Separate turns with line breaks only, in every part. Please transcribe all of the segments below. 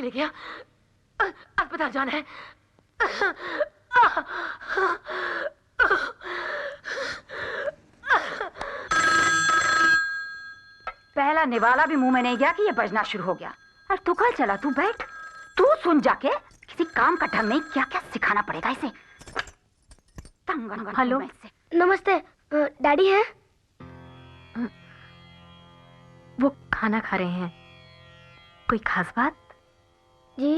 ले गया? अस्पताल जाना है।
पहला निवाला भी मुंह में नहीं गया कि ये बजना शुरू हो गया। और तू कल चला, तू बैठ, तू सुन जाके, किसी काम का ढंग नहीं, क्या क्या सिखाना पड़ेगा इसे।
हेलो, नमस्ते, डैडी है?
वो खाना खा रहे हैं। कोई खास बात?
जी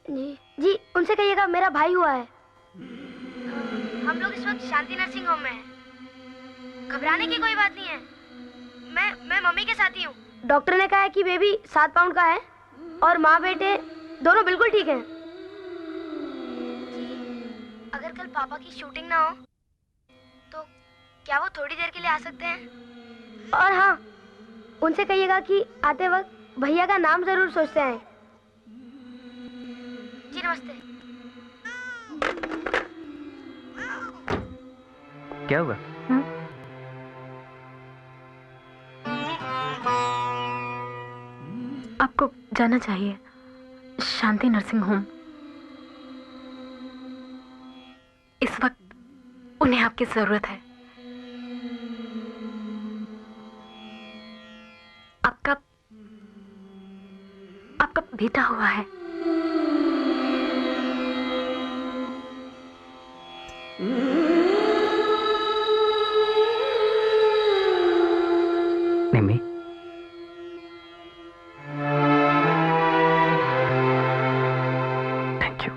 जी जी, उनसे कहिएगा मेरा भाई हुआ है। हम लोग इस वक्त शांति नर्सिंग होम में हैं। घबराने की कोई बात नहीं है। मैं मम्मी के साथ ही हूँ। डॉक्टर ने कहा है कि बेबी 7 पाउंड का है और माँ बेटे दोनों बिल्कुल ठीक हैं। अगर कल पापा की शूटिंग ना हो तो क्या वो थोड़ी देर के लिए आ सकते हैं? और हाँ, उनसे कहिएगा कि आते वक्त भैया का नाम जरूर सोचते आए। जी नमस्ते।
क्या हुआ?
आपको जाना चाहिए शांति नर्सिंग होम। इस वक्त उन्हें आपकी जरूरत है। आपका बेटा हुआ है।
निम्मी, थैंक यू।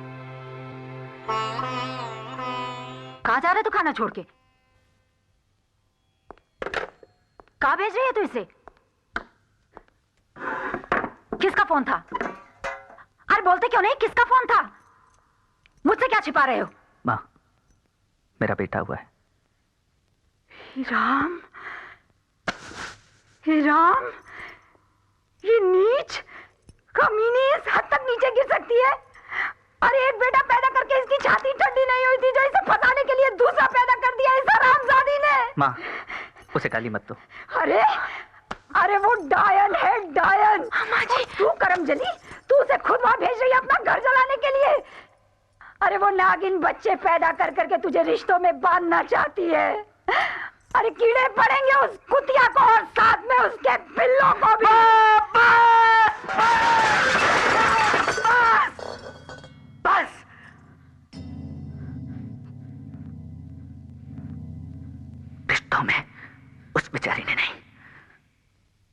कहाँ जा रहे तू खाना छोड़ के? कहाँ भेज रही है तू इसे? किसका फोन था? अरे बोलते क्यों नहीं, किसका फोन था? मुझसे क्या छिपा रहे हो?
माँ, मेरा बेटा हुआ है।
राम, हे राम, ये नीच कमीनी इस हद तक नीचे गिर सकती है? अरे एक बेटा पैदा करके इसकी छाती ठंडी नहीं हुई थी जो इसे फंसाने के लिए दूसरा पैदा कर दिया इस हरामजादी ने।
माँ, उसे गाली मत दो।
अरे अरे वो डायन है, डायन। अम्मा जी, तू करमजली, तू उसे खुद वहां भेज रही है अपना घर जलाने के लिए। अरे वो नागिन बच्चे पैदा कर करके तुझे रिश्तों में बांधना चाहती है। अरे कीड़े पड़ेंगे उस कुतिया को और साथ में उसके पिल्लों को भी। बस
रिश्तों में उस बेचारी ने नहीं,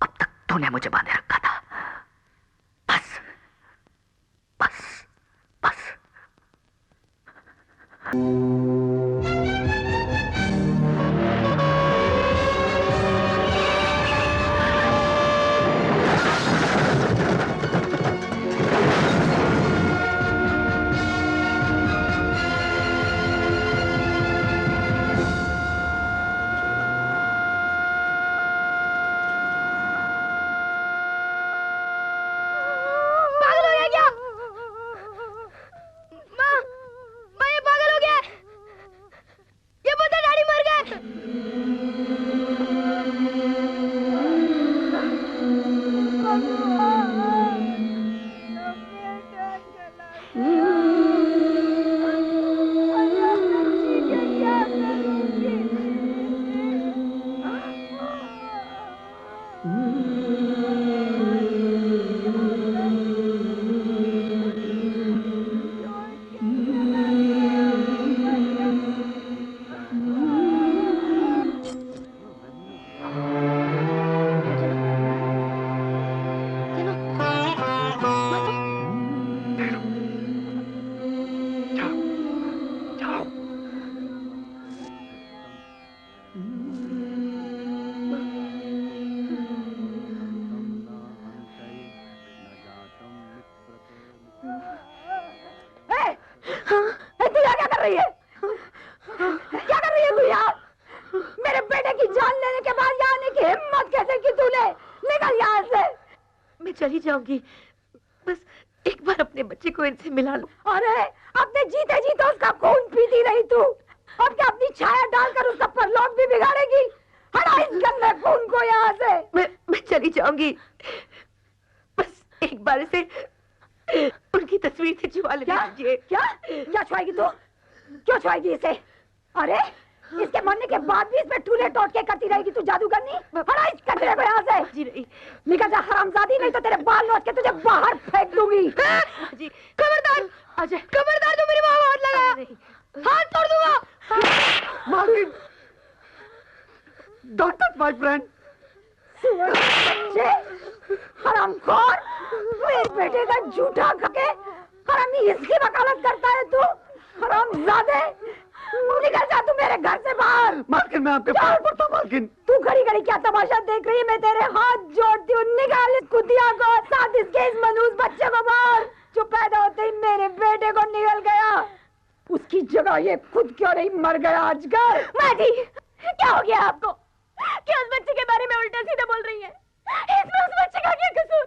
अब तक तूने मुझे बांधे रखा था। बस बस बस।
चली जाऊंगी, बस एक बार अपने बच्चे को इनसे मिला लो।
अरे अपने जीते जीते उसका खून पीती रही तू, अब क्या अपनी छाया डालकर उसका परलोक भी बिगाड़ेगी? हटा इस गंदे खून को यहाँ से।
मैं चली जाऊंगी, बस एक बार से उनकी तस्वीर से छुआ लेने दीजिए।
क्या क्या छुआएगी तू? क्यों छुआएगी इसे? अरे इसके मरने के बाद भी इसमें टूले टोट के करती रहेगी तू जादूगरनी? हटा इस कचरे को यहाँ से।
जी नहीं।
निकल जा हरामजादी, नहीं तो तेरे बाल नोच के तुझे बाहर फेंक दूंगी।
जी खबरदार अजय, खबरदार जो मेरी माँ को हाथ लगा, हाथ तोड़ दूंगा।
मालकिन, डोंट टच माय फ्रेंड।
बच्चे हरामखोर, मेरे बेटे का झूठा खके हरामी, इसकी वकालत करता है तू? हरामजादे, निकल जा तू मेरे घर से बाहर।
मालकिन मैं आपके पैर पड़ता हूं मालकिन।
तू घड़ी घड़ी क्या तमाशा देख रही है? मैं तेरे हाथ जोड़ती हूँ, निकाल इस कुतिया को, साथ इसके इस मनूस बच्चे को बाहर, जो पैदा होते ही मेरे बेटे को निकल गया। उसकी जगह ये खुद क्यों नहीं मर गया आजकल? माँ जी, क्या हो गया आपको? क्या उस बच्चे के बारे में उल्टा सीधा बोल रही है? इसमें उस बच्चे का क्या कसूर?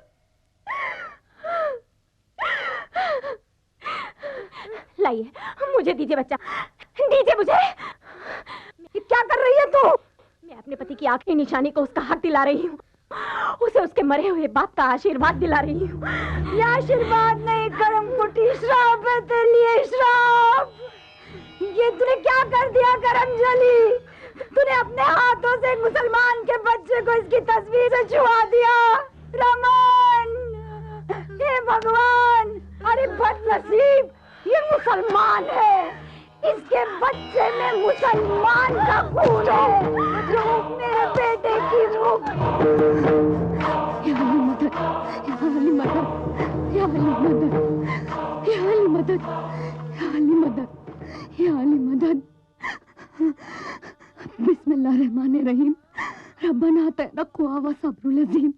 लाइए, मुझे दीजिए बच्चा, दीजिए मुझे। क्या कर रही है तू? मैं अपने पति की आखिरी निशानी को उसका हक दिला रही हूँ, उसे उसके मरे हुए बाप का आशीर्वाद दिला रही हूँ। यह आशीर्वाद नहीं, कर्म कुटी श्राप है तेरे लिए, श्राप। ये तूने क्या कर दिया करमजली? तूने अपने हाथों से एक मुसलमान के बच्चे को इसकी तस्वीर से छुआ दिया। रमन, हे भगवान, अरे बदनसीब, ये मुसलमान है, इसके बच्चे में मुसलमान का खून है, जो मेरे बेटे की मुख। या अली मदद, या अली मदद, या अली मदद, या अली मदद, या अली मदद, या अली मदद। बिस्मिल्लाहिर्रहमानिर्रहीम। रब्बना आतिना कुव्वा सब्रुल अज़ीम,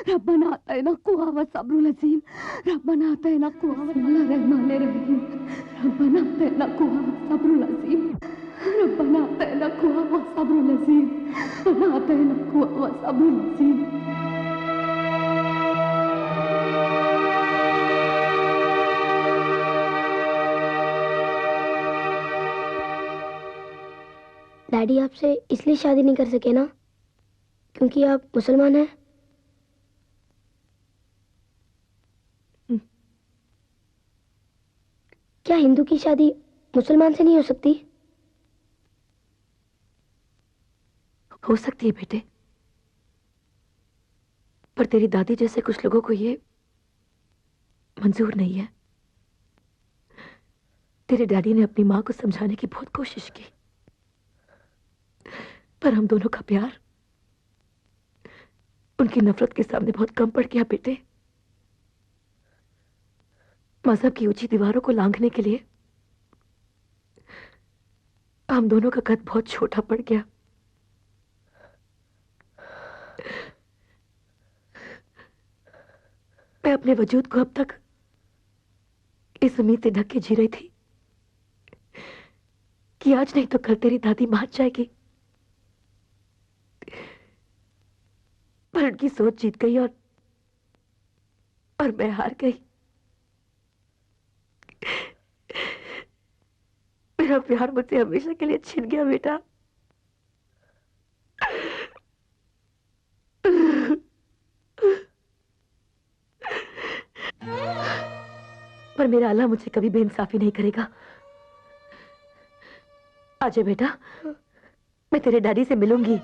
रब्बना आतिना कुव्वा सब्रुल अज़ीम, रब्बना आतिना कुव्वा। बिस्मिल्लाहिर्रहमानिर्रहीम। रब्बना आतिना कुव्वा सब्रुल अज़ीम, रब्बना आतिना कुव्वा सब्रुल अज़ीम, रब्बना आतिना कुव्वा सब्रुल अज़ीम।
डैडी आपसे इसलिए शादी नहीं कर सके ना क्योंकि आप मुसलमान हैं? क्या हिंदू की शादी मुसलमान से नहीं हो सकती?
हो सकती है बेटे, पर तेरी दादी जैसे कुछ लोगों को ये मंजूर नहीं है। तेरे डैडी ने अपनी माँ को समझाने की बहुत कोशिश की, पर हम दोनों का प्यार उनकी नफरत के सामने बहुत कम पड़ गया बेटे। मजहब की ऊंची दीवारों को लांघने के लिए हम दोनों का कद बहुत छोटा पड़ गया। मैं अपने वजूद को अब तक इस उम्मीद से ढक के जी रही थी कि आज नहीं तो कल तेरी दादी मान जाएगी, पर उनकी सोच जीत गई और मैं हार गई। मेरा प्यार मुझसे हमेशा के लिए छिन गया बेटा। पर मेरा अल्लाह मुझे कभी बेइंसाफी नहीं करेगा। आजा बेटा, मैं तेरे डैडी से मिलूंगी,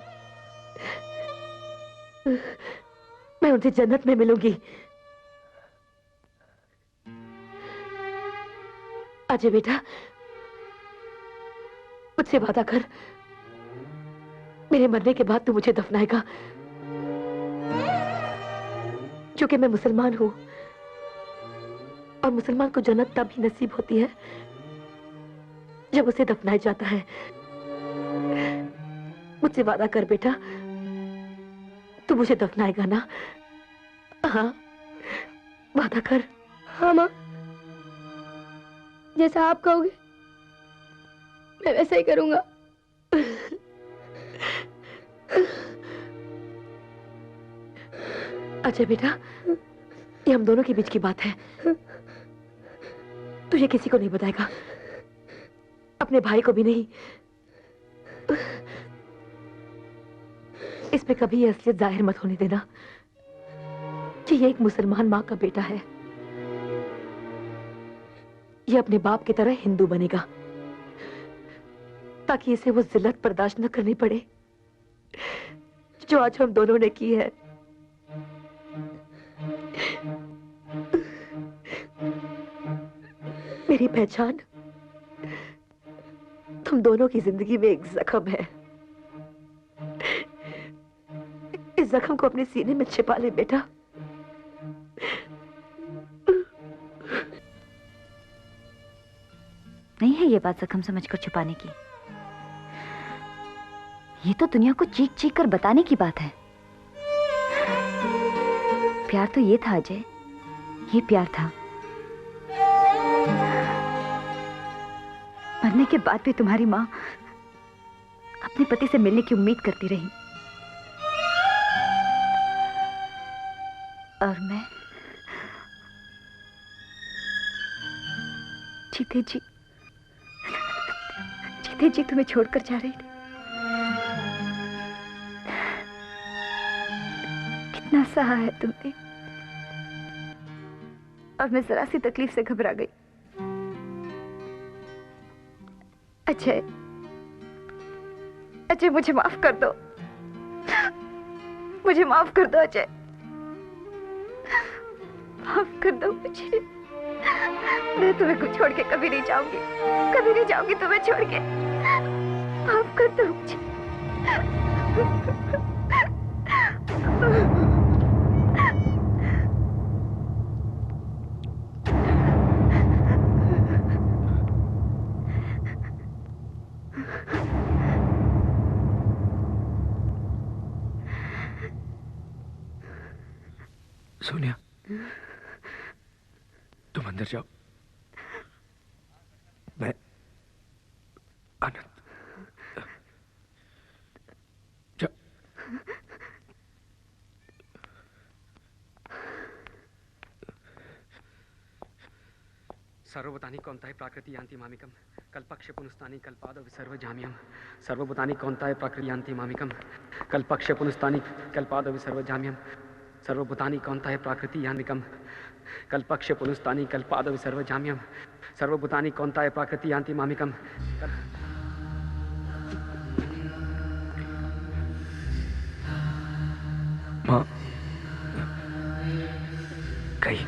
मैं उनसे जन्नत में मिलूंगी। आजा बेटा, मुझसे वादा कर, मेरे मरने के बाद तू मुझे दफनाएगा, क्योंकि मैं मुसलमान हूं और मुसलमान को जन्नत तब ही नसीब होती है जब उसे दफनाया जाता है। मुझसे वादा कर बेटा, तू मुझे दफनाएगा ना? हाँ, वादा कर।
हाँ माँ, जैसा आप कहोगे मैं वैसा ही करूंगा।
अच्छा बेटा, ये हम दोनों के बीच की बात है, तू ये किसी को नहीं बताएगा, अपने भाई को भी नहीं। इसमें कभी ये असलियत जाहिर मत होने देना। कि ये एक मुसलमान माँ का बेटा है। ये अपने बाप की तरह हिंदू बनेगा ताकि इसे वो जिल्लत बर्दाश्त न करनी पड़े जो आज हम दोनों ने की है। मेरी पहचान तुम दोनों की जिंदगी में एक जख्म है। इस जख्म को अपने सीने में छिपा ले बेटा।
नहीं है ये बात जख्म समझकर छुपाने की, ये तो दुनिया को चीख चीख कर बताने की बात है। प्यार तो ये था अजय, ये प्यार था। मरने के बाद भी तुम्हारी माँ अपने पति से मिलने की उम्मीद करती रही, और मैं जीते जी तुम्हें छोड़कर जा रही थी। कितना सहा है तुमने, और मैं जरा सी तकलीफ से घबरा गई। अजय मुझे माफ कर दो, मुझे माफ कर दो अजय, माफ कर दो मुझे। मैं तुम्हें छोड़ के कभी नहीं जाऊंगी तुम्हें छोड़ के। माफ कर दो मुझे।
सोनिया, तुम अंदर जाओ, मैं आनंद जा।
सर्वभूतानि कौन्ताय प्राकृति यान्ति मामिकं कल्पक्ष पुनस्तानि कल्पादो विसर्व जाम्यम। सर्वभूतानि कौन्ताय प्राकृति यान्ति मामिकं कल्पक्ष पुनस्तानि कल्पादो विसर्व जाम्यम। सर्वभूतानि कौन्ताय प्राकृति यान्तिकं कल्पक्ष पुनस्तानि कल्पादो विसर्व जाम्यम। सर्वभूतानि कौन्ताय प्राकृति यान्ति मामिकं।
माँ गई।